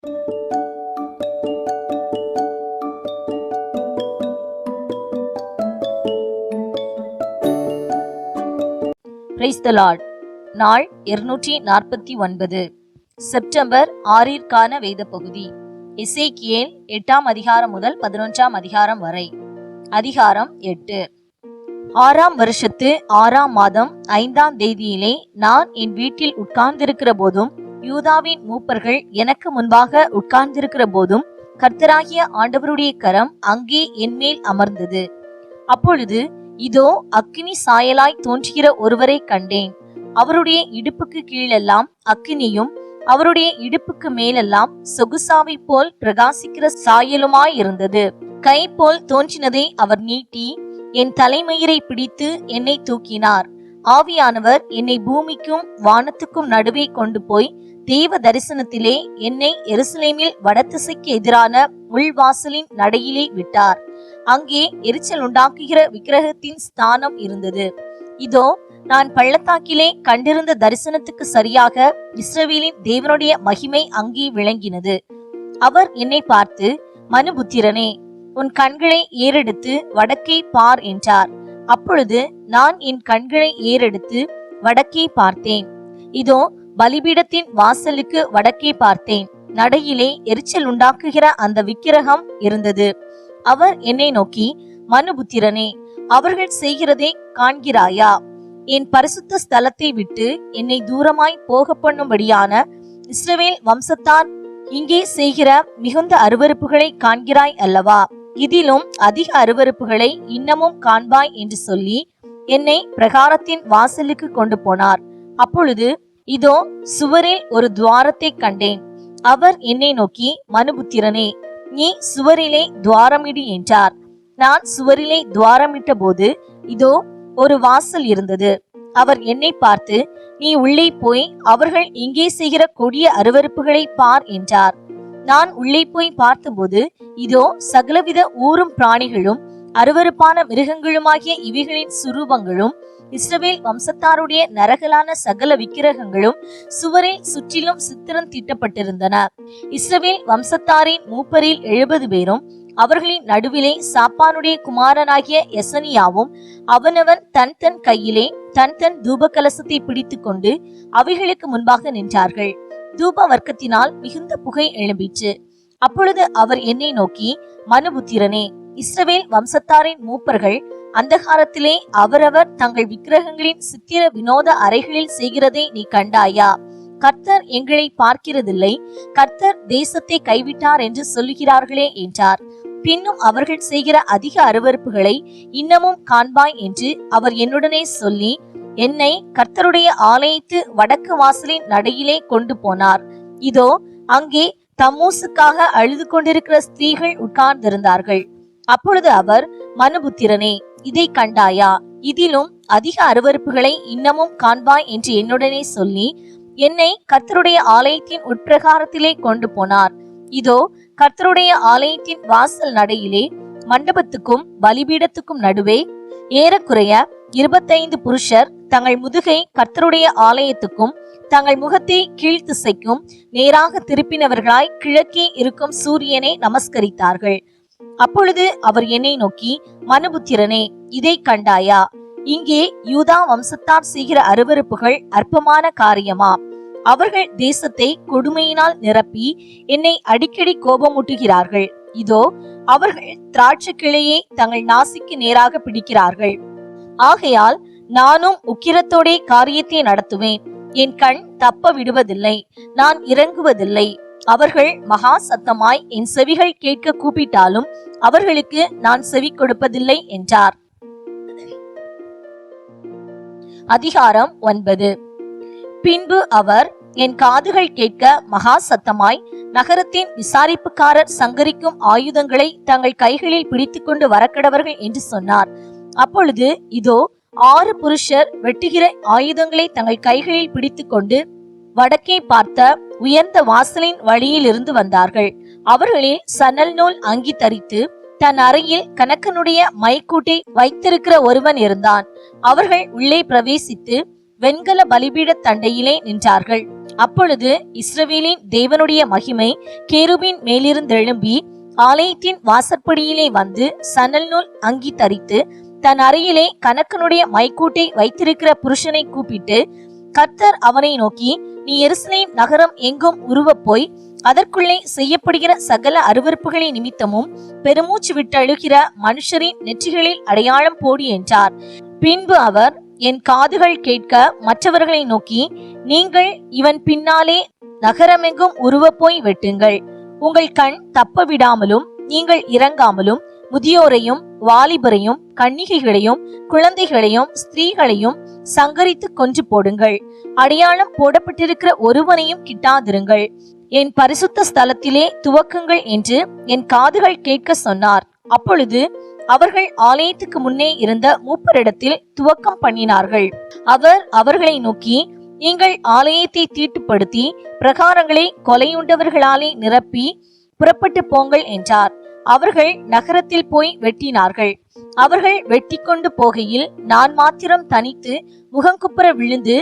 Praise the Lord. நாள் 249, September 6ற்கான வேத பகுதி எசேக்கியேல் 8ஆம் அதிகாரம் முதல் 11ஆம் அதிகாரம் வரை. அதிகாரம் 8. 6ஆம் வருஷத்து 6ஆம் மாதம் 5ஆம் தேதியிலே நான் என் வீட்டில் உட்கார்ந்திருக்கிற போதும், யூதாவின் மூப்பர்கள் எனக்கு முன்பாக உட்கார்ந்திருக்கிற போதும், கர்த்தராகிய ஆண்டவருடைய கரம் அங்கே என்மேல் அமர்ந்தது. அப்பொழுது இதோ அக்கினி சாயலாய் தோன்றுகிற ஒருவரை கண்டேன். அவருடைய இடுப்புக்கு கீழெல்லாம் அக்கினியும், அவருடைய இடுப்புக்கு மேலெல்லாம் சொகுசாவை போல் பிரகாசிக்கிற சாயலுமாயிருந்தது. கை போல் தோன்றினதை அவர் நீட்டி என் தலைமயிரை பிடித்து என்னை தூக்கினார். ஆவியானவர் என்னை பூமிக்கும் வானத்துக்கும் நடுவே கொண்டு போய் தேவ தரிசனத்திலே என்னை எருசலேமில் வடதிசைக்கு எதிரான உள்வாசலின் நடையிலே விட்டார். அங்கே எரிச்சல் உண்டாக்குகிற விக்கிரகத்தின் ஸ்தானம் இருந்தது. இதோ நான் பள்ளத்தாக்கிலே கண்டிருந்த தரிசனத்துக்கு சரியாக இஸ்ரவேலின் தேவனுடைய மகிமை அங்கே விளங்கினது. அவர் என்னை பார்த்து, மனுபுத்திரனே, உன் கண்களை ஏறெடுத்து வடக்கே பார் என்றார். அப்பொழுது நான் என் கண்களை ஏறெடுத்து வடக்கே பார்த்தேன். இதோ பலிபீடத்தின் வாசலுக்கு வடக்கே பார்த்தேன். நடையிலே எரிச்சல் உண்டாக்குகிற அந்த விக்கிரகம் இருந்தது. அவர் என்னை நோக்கி, மனுபுத்திரனே, அவர்கள் செய்கிறதை காண்கிறாயா? என் பரிசுத்த ஸ்தலத்தை விட்டு என்னை தூரமாய் போக பண்ணும்படியான இஸ்ரவேல் வம்சத்தார் இங்கே செய்கிற மிகுந்த அருவருப்புகளை காண்கிறாய் அல்லவா? இதிலும் அதிக அருவருப்புகளை இன்னமும் காண்பாய் என்று சொல்லி என்னை பிரகாரத்தின் வாசலுக்கு கொண்டு போனார். அப்பொழுது இதோ சுவரில் ஒரு துவாரத்தை கண்டேன். அவர் என்னை நோக்கி, மனுபுத்திரனே, நீ சுவரிலே துவாரமிடு என்றார். நான் சுவரிலே துவாரமிட்ட போது இதோ ஒரு வாசல் இருந்தது. அவர் என்னை பார்த்து, நீ உள்ளே போய் அவர்கள் இங்கே செய்கிற கொடிய அருவருப்புகளை பார் என்றார். நான் உள்ளே போய் பார்த்தபோது இதோ சகலவித ஊரும் பிராணிகளும் அருவருப்பான மிருகங்களுமாகிய இவைகளின் சுரூபங்களும் இஸ்ரவேல் வம்சத்தாருடைய நரகலான சகல விக்கிரகங்களும் சுவரில் சுற்றிலும் சித்திரம் தீட்டப்பட்டிருந்தன. இஸ்ரவேல் வம்சத்தாரின் மூப்பரில் 70 பேரும் அவர்களின் நடுவிலே சாப்பானுடைய குமாரனாகிய எசனியாவும் அவனவன் தன் தன் கையிலே தன் தன் தூப கலசத்தை பிடித்து கொண்டு அவைகளுக்கு முன்பாக நின்றார்கள். தூப வர்க்கத்தினால் மிகுந்த புகை எழும்பிற்று. அப்பொழுது அவர் என்னை நோக்கி, மனுபுத்திரனே, இஸ்ரவேல் வம்சத்தாரின் மூப்பர்கள் அந்தகாரத்திலே அவரவர் தங்கள் விக்கிரகங்களின் சித்திர வினோத அறைகளில் செய்கிறதை நீ கண்டாயா? கர்த்தர் எங்களை பார்க்கிறதில்லை, கர்த்தர் தேசத்தை கைவிட்டார் என்று சொல்லுகிறார்களே என்றார். பின்னும் அவர்கள் செய்கிற அதிக அருவருப்புகளை இன்னமும் காண்பாய் என்று அவர் என்னுடனே சொல்லி என்னை கர்த்தருடைய ஆலயத்து வடக்கு வாசலின் நடையிலே கொண்டு போனார். இதோ அங்கே தம்மூசுக்காக அழுது கொண்டிருக்கிற ஸ்திரீகள் உட்கார்ந்திருந்தார்கள். அப்பொழுது அவர், மனுபுத்திரனே, இதை கண்டாயா? இதிலும் அதிக அருவருப்புகளை இன்னமும் காண்பாய் என்று என்னுடனே சொல்லி என்னை கர்த்தருடைய ஆலயத்தின் உட்பிரகாரத்திலே கொண்டு போனார். இதோ கர்த்தருடைய ஆலயத்தின் வாசல் நடையிலே மண்டபத்துக்கும் பலிபீடத்துக்கும் நடுவே ஏறக்குறைய 25 புருஷர் தங்கள் முதுகை கர்த்தருடைய ஆலயத்துக்கும் தங்கள் முகத்தை கீழ்த்திசைக்கும் நேராக திருப்பினவர்களாய் கிழக்கே இருக்கும் சூரியனை நமஸ்கரித்தார்கள். அப்பொழுது அவர் என்னை நோக்கி, மனுபுத்திரனே, இதை கண்டாயா? இங்கே யூதா வம்சத்தார் செய்கிற அருவருப்புகள் அற்பமான காரியமா? அவர்கள் தேசத்தை கொடுமையினால் நிரப்பி என்னை அடிக்கடி கோபமூட்டுகிறார்கள். இதோ அவர்கள் திராட்சை கிளையை தங்கள் நாசிக்கு நேராக பிடிக்கிறார்கள். ஆகையால் நானும் உக்கிரத்தோட காரியத்தை நடத்துவேன். என் கண் தப்ப விடுவதில்லை, நான் இறங்குவதில்லை. அவர்கள் மகா சத்தமாய் என் செவிகள் கேட்க கூப்பிட்டாலும் அவர்களுக்கு நான் செவி கொடுப்பதில்லை என்றார். அதிகாரம் 9. பின்பு அவர் என் காதுகள் கேட்க மகா சத்தமாய் நகரத்தின் விசாரிப்புக்காரர் சங்கரிக்கும் ஆயுதங்களை தங்கள் கைகளில் பிடித்துக் கொண்டு வரக்கடவர்கள் என்று சொன்னார். அப்பொழுது இதோ 6 புருஷர் வெட்டுகிற ஆயுதங்களை தங்கள் கைகளில் பிடித்துக் கொண்டு வடக்கே பார்த்த உயர்ந்த வாசலின் வழியில் இருந்து வந்தார்கள். அவர்களில் சணல் நூல் அங்கி தரித்து தன் அறையில் கணக்கனுடைய மைக்கூட்டை வைத்திருக்கிற ஒருவன் இருந்தான். அவர்கள் உள்ளே பிரவேசித்து வெண்கல பலிபீட தண்டையிலே நின்றார்கள். அப்பொழுது இஸ்ரவேலின் தேவனுடைய மகிமை கேருபின் மேலிருந்தெழும்பி ஆலயத்தின் வாசற்படியிலே வந்து சணல் நூல் அங்கி தரித்து தன் அறையிலே கணக்கனுடைய மைக்கூட்டை வைத்திருக்கிற புருஷனை கூப்பிட்டு, கர்த்தர் அவனை நோக்கி, நீ எருசலேம் நகரம் எங்கும் உருவப் போய் அதற்குள்ளே செய்யப்படுகிற சகல அருவருப்புகளின் நிமித்தமும் பெருமூச்சு விட்டழுகிற மனுஷரின் நெற்றிகளில் அடையாளம் போடு என்றார். பின்பு அவர் என் காதுகள் கேட்க மற்றவர்களை நோக்கி, நீங்கள் இவன் பின்னாலே நகரமெங்கும் உருவப் போய் வெட்டுங்கள். உங்கள் கண் தப்ப விடாமலும் நீங்கள் இறங்காமலும் முதியோரையும் வாலிபரையும் கன்னிகைகளையும் குழந்தைகளையும் ஸ்திரீகளையும் சங்கரித்து கொன்று போடுங்கள். அடையாளம் போடப்பட்டிருக்கிற ஒருவனையும் கிட்டாதிருங்கள். என் பரிசுத்த ஸ்தலத்திலே துவக்குங்கள் என்று என் காதுகள் கேட்க சொன்னார். அப்பொழுது அவர்கள் ஆலயத்துக்கு முன்னே இருந்த மூப்பரிடத்தில் துவக்கம் பண்ணினார்கள். அவர் அவர்களை நோக்கி, நீங்கள் ஆலயத்தை தீட்டுப்படுத்தி பிரகாரங்களை கொலையுண்டவர்களாலே நிரப்பி புறப்பட்டு போங்கள் என்றார். அவர்கள் நகரத்தில் போய் வெட்டினார்கள். அவர்கள் வெட்டி கொண்டு போகையில் நான் மாத்திரம் தனித்து முகங்குப்புற விழுந்து,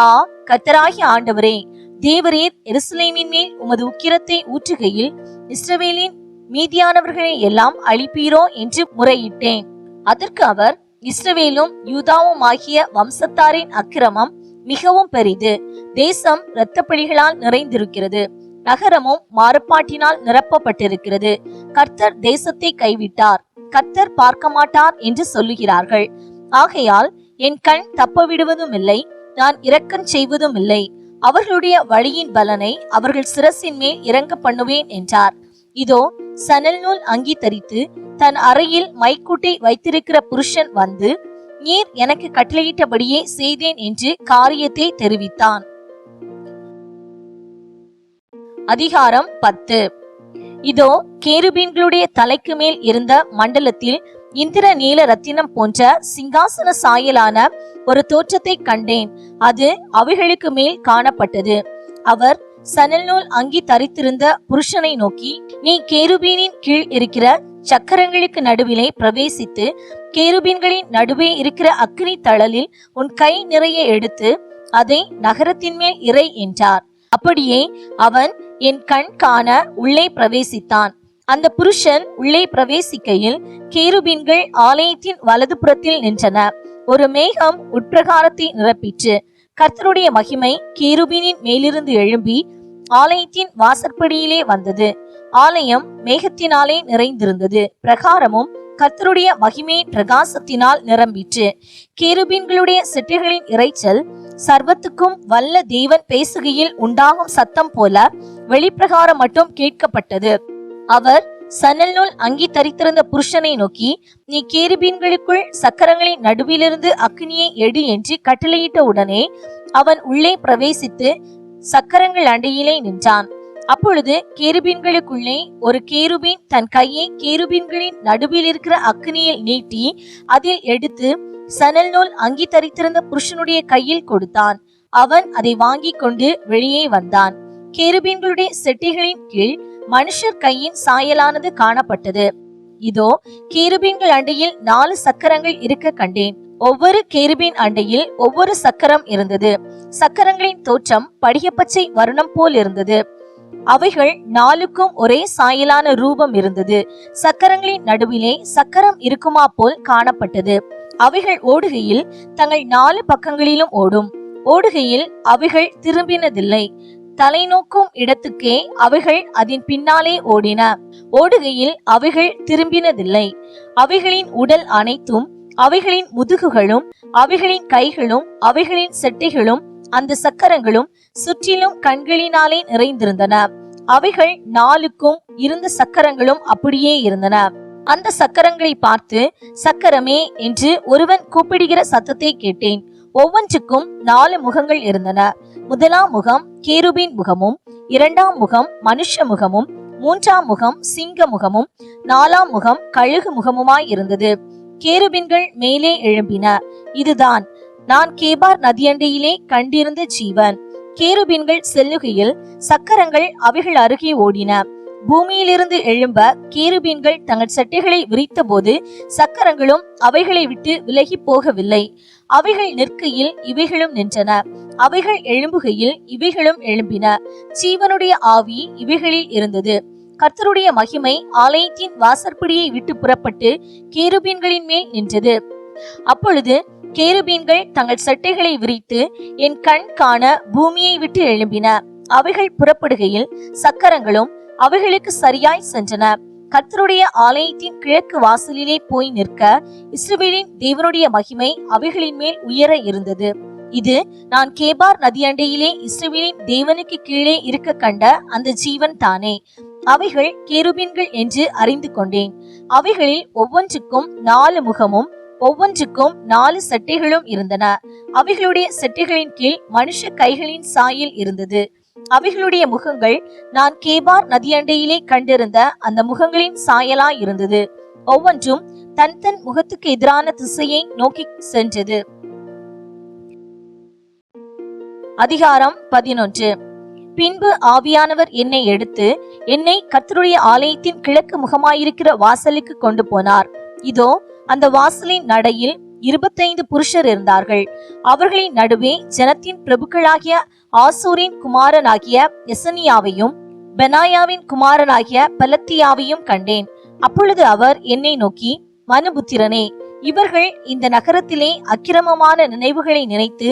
ஆ கர்த்தராகிய ஆண்டவரே, தேவரீர் எருசலேமின் மேல் உமது உக்கிரத்தை ஊற்றுகையில் இஸ்ரவேலின் மீதியானவர்களை எல்லாம் அழிப்பீரோ என்று முறையிட்டேன். அதற்கு அவர், இஸ்ரவேலும் யூதாவும் ஆகிய வம்சத்தாரின் அக்கிரமம் மிகவும் பெரிது. தேசம் இரத்தப்பழிகளால் நிறைந்திருக்கிறது. நகரமும் மாறுபாட்டினால் நிரப்பப்பட்டிருக்கிறது. கர்த்தர் தேசத்தை கைவிட்டார், கர்த்தர் பார்க்க மாட்டார் என்று சொல்லுகிறார்கள். ஆகையால் என் கண் தப்ப விடுவதும் இல்லை, நான் இரக்கம் செய்வதும் இல்லை. அவர்களுடைய வழியின் பலனை அவர்கள் சிரசின் மேல் இறங்க பண்ணுவேன் என்றார். இதோ சணல் நூல் அங்கி தரித்து தன் அறையில் மைக்கூட்டை வைத்திருக்கிற புருஷன் வந்து, நீர் எனக்கு கட்டளையிட்டபடியே செய்தேன் என்று காரியத்தை தெரிவித்தான். அதிகாரம் 10. இதோ கேருபீன்களுடைய தலைக்கு மேல் இருந்த மண்டலத்தில் இந்திர நீல ரத்தினம் போன்ற சிங்காசன சாயலான ஒரு தோற்றத்தை கண்டேன். அது அவைகளுக்கு மேல் காணப்பட்டது. அவர் சணல் நூல் அங்கி தரித்திருந்த புருஷனை நோக்கி, நீ கேருபீனின் கீழ் இருக்கிற சக்கரங்களுக்கு நடுவிலே பிரவேசித்து கேருபீன்களின் நடுவே இருக்கிற அக்கினி தழலில் உன் கை நிறைய எடுத்து அதை நகரத்தின் மேல் இறை என்றார். அப்படியே அவன் என் கண் காண உள்ளே பிரவேசித்தான். அந்த புருஷன் உள்ளே பிரவேசிக்கையில் கேருபீன்கள் ஆலயத்தின் வலது புறத்தில் நின்றன. ஒரு மேகம் உட்பிரகாரத்தை நிரப்பிற்று. கர்த்தருடைய மகிமை கேருபீனின் மேலிருந்து எழும்பி ஆலயத்தின் வாசற்படியிலே வந்தது. ஆலயம் மேகத்தினாலே நிறைந்திருந்தது. பிரகாரமும் கர்த்தருடைய மகிமையின் பிரகாசத்தினால் நிரம்பிற்று. கேருபீன்களுடைய சிட்டைகளின் இரைச்சல் சர்வத்துக்கும் வல்ல தேவன் பேசுகையில் உண்டாகும் சத்தம் போல வெளிப்பிரகாரம் மட்டும் கேட்கப்பட்டது. அவர் சணல் நூல் அங்கி தரித்திருந்த புருஷனை நோக்கி, நீ கேருபீன்களுக்குள் சக்கரங்களின் நடுவிலிருந்து அக்கினியை எடு என்று கட்டளையிட்ட உடனே அவன் உள்ளே பிரவேசித்து சக்கரங்கள் அண்டையிலே நின்றான். அப்பொழுது கேருபீன்களுக்குள்ளே ஒரு கேருபீன் தன் கையை கேருபீன்களின் நடுவில் இருக்கிற அக்கினியில் நீட்டி அதில் எடுத்து சணல் நூல் அங்கி தரித்திருந்த புருஷனுடைய கையில் கொடுத்தான். அவன் அதை வாங்கி கொண்டு வெளியே வந்தான். கேருபீன்களுடைய செட்டைகளின் கீழ் மனுஷர் கையின் சாயலானது காணப்பட்டது. இதோ கேருபீன்கள் அண்டையில் 4 சக்கரங்கள் இருக்க கண்டேன். ஒவ்வொரு கேருபீன் அண்டையில் ஒவ்வொரு சக்கரம் இருந்தது. சக்கரங்களின் தோற்றம் படிகப்பச்சை வருணம் போல் இருந்தது. அவைகள் 4க்கும் ஒரே சாயலான ரூபம் இருந்தது. சக்கரங்களின் நடுவிலே சக்கரம் இருக்குமா போல் காணப்பட்டது. அவைகள் ஓடுகையில் தங்கள் 4 பக்கங்களிலும் ஓடும். ஓடுகையில் அவைகள் திரும்பினதில்லை. தலை நோக்கும் இடத்துக்கே அவைகள் அதன் பின்னாலே ஓடின. ஓடுகையில் அவைகள் திரும்பினதில்லை. அவைகளின் உடல் அனைத்தும், அவைகளின் முதுகுகளும், அவைகளின் கைகளும், அவைகளின் செட்டைகளும், அந்த சக்கரங்களும் சுற்றிலும் கண்களினாலே நிறைந்திருந்தன. அவைகள் 4க்கும் இருந்த சக்கரங்களும் அப்படியே இருந்தன. அந்த சக்கரங்களை பார்த்து, சக்கரமே என்று ஒருவன் கூப்பிடுகிற சத்தத்தை கேட்டேன். ஒவ்வொன்றுக்கும் 4 முகங்கள் இருந்தன. முதலாம் முகம் கேருபீன் முகமும், 2ஆம் முகம் மனுஷ முகமும், 3ஆம் முகம் சிங்க முகமும், 4ஆம் முகம் கழுகு முகமுமாய் இருந்தது. கேருபீன்கள் மேலே எழும்பின. இதுதான் நான் கேபார் நதியண்டையிலே கண்டிருந்த ஜீவன். கேருபீன்கள் செல்லுகையில் சக்கரங்கள் அவைகள் அருகே ஓடின. பூமியிலிருந்து எழும்ப கேருபீன்கள் தங்கள் சட்டைகளை விரித்த போது சக்கரங்களும் அவைகளை விட்டு விலகி போகவில்லை. அவைகள் நிற்கையில் இவைகளும் நின்றன. அவைகள் எழும்புகையில் இவைகளும் எழும்பின. ஜீவனுடைய ஆவி இவைகளில் இருந்தது. கர்த்தருடைய மகிமை ஆலயத்தின் வாசற்படியை விட்டு புறப்பட்டு கேருபீன்களின் மேல் நின்றது. அப்பொழுது கேருபீன்கள் தங்கள் சட்டைகளை விரித்து என் கண் காண பூமியை விட்டு எழும்பின. அவைகள் புறப்படுகையில் சக்கரங்களும் அவைகளுக்கு சரியாய் சென்றன. கர்த்தருடைய ஆலயத்தின் கிழக்கு வாசலிலே போய் நிற்க இஸ்ரவேலின் தேவனுடைய மகிமை அவைகளின் மேல் உயர இருந்தது. இது நான் கேபார் நதியண்டையிலே இஸ்ரவேலின் தேவனுக்கு கீழே இருக்க கண்ட அந்த ஜீவன் தானே. அவைகள் கேருபீன்கள் என்று அறிந்து கொண்டேன். அவைகளில் ஒவ்வொன்றுக்கும் 4 முகமும் ஒவ்வொன்றுக்கும் 4 சட்டைகளும் இருந்தன. அவைகளுடைய சட்டைகளின் கீழ் மனுஷ கைகளின் சாயல் இருந்தது. அவைகளுடைய முகங்கள் நான் கேபார் நதியண்டையிலே கண்டிருந்த அந்த முகங்களின் சாயலாய் இருந்தது. ஒவ்வொன்றும் தன் தன் முகத்துக்கு எதிரான திசையை நோக்கி சென்றது. அதிகாரம் 11. பின்பு ஆவியானவர் என்னை எடுத்து என்னை கர்த்தருடைய ஆலயத்தின் கிழக்கு முகமாயிருக்கிற வாசலுக்கு கொண்டு போனார். இதோ அந்த வாசலின் நடையில் 25 புருஷர் இருந்தார்கள். அவர்களின் நடுவே ஜனத்தின் பிரபுக்களாகிய ஆசூரின் குமாரனாகிய எசனியாவையும் பெனாயாவின் குமாரனாகிய பலத்தியாவையும் கண்டேன். அப்பொழுது அவர் என்னை நோக்கி, மனுபுத்திரனே, இவர்கள் இந்த நகரத்திலே அக்கிரமமான நினைவுகளை நினைத்து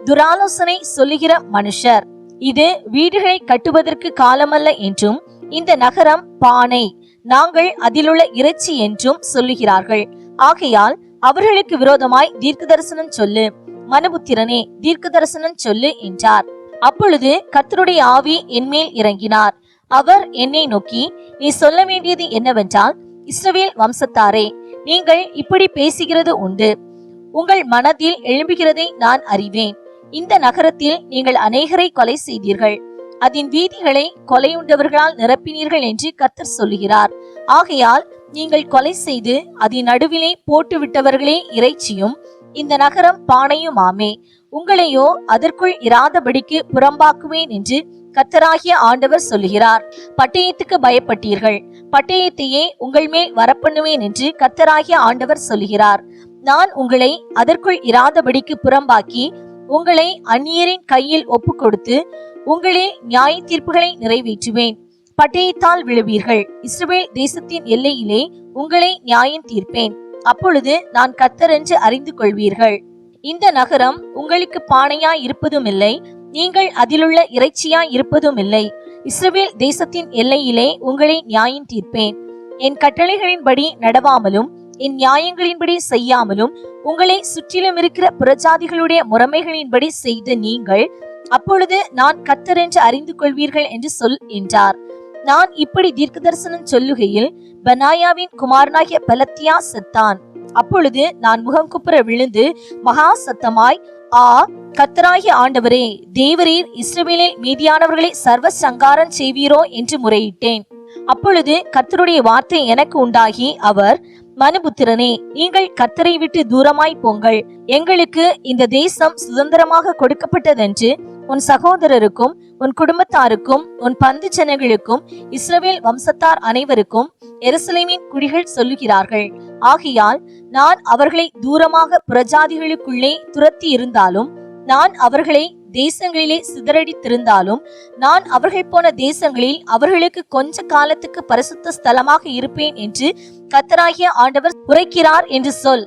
துராலோசனை சொல்லுகிற மனுஷர். இது வீடுகளை கட்டுவதற்கு காலமல்ல என்றும் இந்த நகரம் பானை, நாங்கள் அதிலுள்ள இறைச்சி என்றும் சொல்லுகிறார்கள். ஆகையால் அவர்களுக்கு விரோதமாய் தீர்க்க தரிசனம் சொல்லு, மனுபுத்திரனே, தீர்க்க தரிசனம் சொல்லு என்றார். அப்பொழுது கர்த்தருடைய ஆவி என்மேல் இறங்கினார். அவர் என்னை நோக்கி, நீ சொல்ல வேண்டியது என்னவென்றால், இஸ்ரவேல் வம்சத்தாரே, நீங்கள் இப்படி பேசுகிறது உண்டு. உங்கள் மனதில் எழும்புகிறதை நான் அறிவேன். இந்த நகரத்தில் நீங்கள் அநேகரை கொலை செய்தீர்கள். அதன் வீதிகளை கொலையுண்டவர்களால் நிரப்பினீர்கள் என்று கர்த்தர் சொல்லுகிறார். ஆகையால் நீங்கள் கொலை செய்து அதன் நடுவிலே போட்டு விட்டவர்களே இறைச்சியும் இந்த நகரம் பானையுமாமே. உங்களையோ அதற்குள் இராதபடிக்கு புறம்பாக்குவேன் என்று கர்த்தராகிய ஆண்டவர் சொல்லுகிறார். பட்டயத்துக்கு பயப்பட்டீர்கள், பட்டயத்தையே உங்கள் மேல் வரப்பண்ணுவேன் என்று கர்த்தராகிய ஆண்டவர் சொல்லுகிறார். நான் உங்களை அதற்குள் இராதபடிக்கு புறம்பாக்கி உங்களை அந்நியரின் கையில் ஒப்பு கொடுத்து உங்களில் நியாய தீர்ப்புகளை நிறைவேற்றுவேன். பட்டயத்தால் விழுவீர்கள். இஸ்ரவேல் தேசத்தின் எல்லையிலே உங்களை நியாயம் தீர்ப்பேன். அப்பொழுது நான் கர்த்தர் என்று அறிந்து கொள்வீர்கள். இந்த நகரம் உங்களுக்கு பானையாய் இருப்பதும் இல்லை, நீங்கள் அதிலுள்ள இறைச்சியாய் இருப்பதும் இல்லை. இஸ்ரவேல் தேசத்தின் எல்லையிலே உங்களை நியாயம் தீர்ப்பேன். என் கட்டளைகளின்படி நடவாமலும் என் நியாயங்களின்படி செய்யாமலும் உங்களை சுற்றிலும் இருக்கிற புறஜாதிகளுடைய முறைமைகளின்படி செய்த நீங்கள் அப்பொழுது நான் கர்த்தர் என்று அறிந்து கொள்வீர்கள் என்று சொல் என்றார். நான் இப்படி தீர்க்க தரிசனம் சொல்லுகையில் பெனாயாவின் குமாரனாகிய பலத்தியா செத்தான். அப்பொழுது நான் முகங்குப்புற விழுந்து மகா சத்தமாய், ஆ கர்த்தராகிய ஆண்டவரே, தேவரீர் இஸ்ரவேலில் மீதியானவர்களை சர்வ சங்காரம் செய்வீரோ என்று முறையிட்டேன். அப்பொழுது கர்த்தருடைய வார்த்தை எனக்கு உண்டாகி, அவர், மனுபுத்திரனே, நீங்கள் கர்த்தரை விட்டு தூரமாய் போங்கள். எங்களுக்கு இந்த தேசம் சுதந்திரமாக கொடுக்கப்பட்டதென்று உன் சகோதரருக்கும் உன் குடும்பத்தாருக்கும் உன் பந்து ஜனங்களுக்கும் இஸ்ரவேல் வம்சத்தார் அனைவருக்கும் எருசலேமின் குடிகள் சொல்லுகிறார்கள். ஆகையால் நான் அவர்களை தூரமாக புறஜாதிகளுக்குள்ளே துரத்தி இருந்தாலும், நான் அவர்களை தேசங்களிலே சிதறடித்திருந்தாலும், நான் அவர்கள் போன தேசங்களில் அவர்களுக்கு கொஞ்ச காலத்துக்கு பரிசுத்த ஸ்தலமாக இருப்பேன் என்று கர்த்தராகிய ஆண்டவர் உரைக்கிறார் என்று சொல்.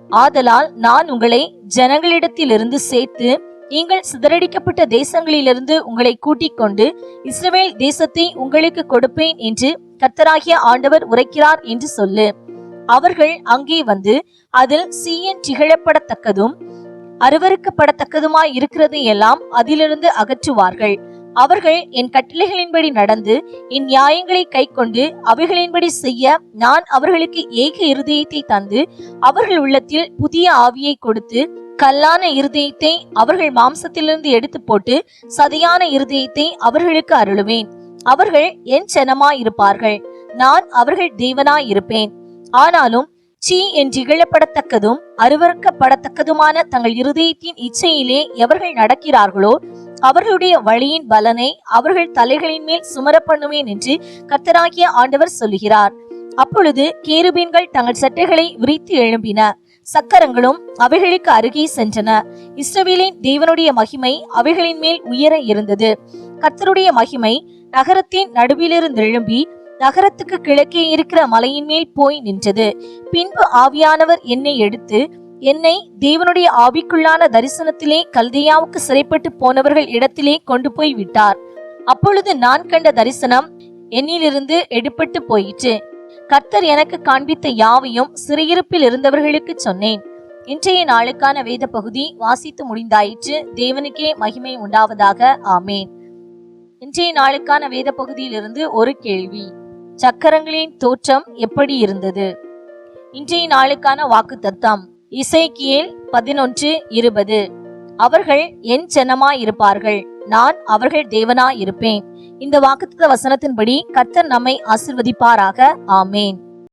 ஆதலால் நான் உங்களை ஜனங்களிடத்திலிருந்து சேர்த்து நீங்கள் சிதறடிக்கப்பட்ட தேசங்களிலிருந்து உங்களை கூட்டிக் கொண்டு இஸ்ரவேல் தேசத்தை உங்களுக்கு கொடுப்பேன் என்று கர்த்தராகிய ஆண்டவர் உரைக்கிறார் என்று சொல்லு. அவர்கள் அங்கே வந்து அதில் சீயன் திகழப்படத்தக்கதும் அருவருக்கப்படத்தக்கதுமாய் இருக்கிறதை எல்லாம் அதிலிருந்து அகற்றுவார்கள். அவர்கள் என் கட்டளைகளின்படி நடந்து என் நியாயங்களை கை கொண்டு அவைகளின்படி செய்ய நான் அவர்களுக்கு ஏக இருதயத்தை தந்து அவர்கள் உள்ளத்தில் புதிய ஆவியை கொடுத்து கல்லான இருதயத்தை அவர்கள் மாம்சத்திலிருந்து எடுத்து போட்டு சதையான இருதயத்தை அவர்களுக்கு அருளுவேன். அவர்கள் என் ஜனமாயிருப்பார்கள், நான் அவர்கள் தேவனாயிருப்பேன். ஆனாலும் சீ என்று இகழப்படத்தக்கதும் அருவருக்கப்படத்தக்கதுமான தங்கள் இருதயத்தின் இச்சையிலே எவர்கள் நடக்கிறார்களோ அவர்களுடைய வழியின் பலனை அவர்கள் தலைகளின் மேல் சுமர பண்ணுவேன் என்று கர்த்தராகிய ஆண்டவர் சொல்லுகிறார். அப்பொழுது கேருபீன்கள் தங்கள் சட்டைகளை விரித்து எழும்பின. சக்கரங்களும் அவைகளுக்கு அருகே சென்றன. இஸ்ரவேலின் தேவனுடைய மகிமை அவைகளின் மேல் உயர இருந்தது. கர்த்தருடைய மகிமை நகரத்தின் நடுவிலிருந்து எழும்பி நகரத்துக்கு கிழக்கே இருக்கிற மலையின் மேல் போய் நின்றது. பின்பு ஆவியானவர் என்னை எடுத்து என்னை தேவனுடைய ஆவிக்குள்ளான தரிசனத்திலே கல்தேயாவுக்கு சிறைப்பட்டு போனவர்கள் இடத்திலே கொண்டு போய் விட்டார். அப்பொழுது நான் கண்ட தரிசனம் என்னிலிருந்து எடுபட்டு போயிற்று. கர்த்தர் எனக்கு காண்பித்த யாவையும் சிறையிருப்பில் இருந்தவர்களுக்கு சொன்னேன். இன்றைய நாளுக்கான வேத பகுதி வாசித்து முடிந்தாயிற்று. தேவனுக்கே மகிமை உண்டாவதாக. ஆமேன். இன்றைய நாளுக்கான வேத பகுதியிலிருந்து ஒரு கேள்வி. சக்கரங்களின் தோற்றம் எப்படி இருந்தது? இன்றைய நாளுக்கான வாக்குத்தத்தம் எசேக்கியேல் 11:20. அவர்கள் என் ஜனமாயிருப்பார்கள், நான் அவர்கள் தேவனாயிருப்பேன். இந்த வாக்குத்தத்த வசனத்தின்படி கர்த்தர் நம்மை ஆசீர்வதிப்பாராக. ஆமேன்.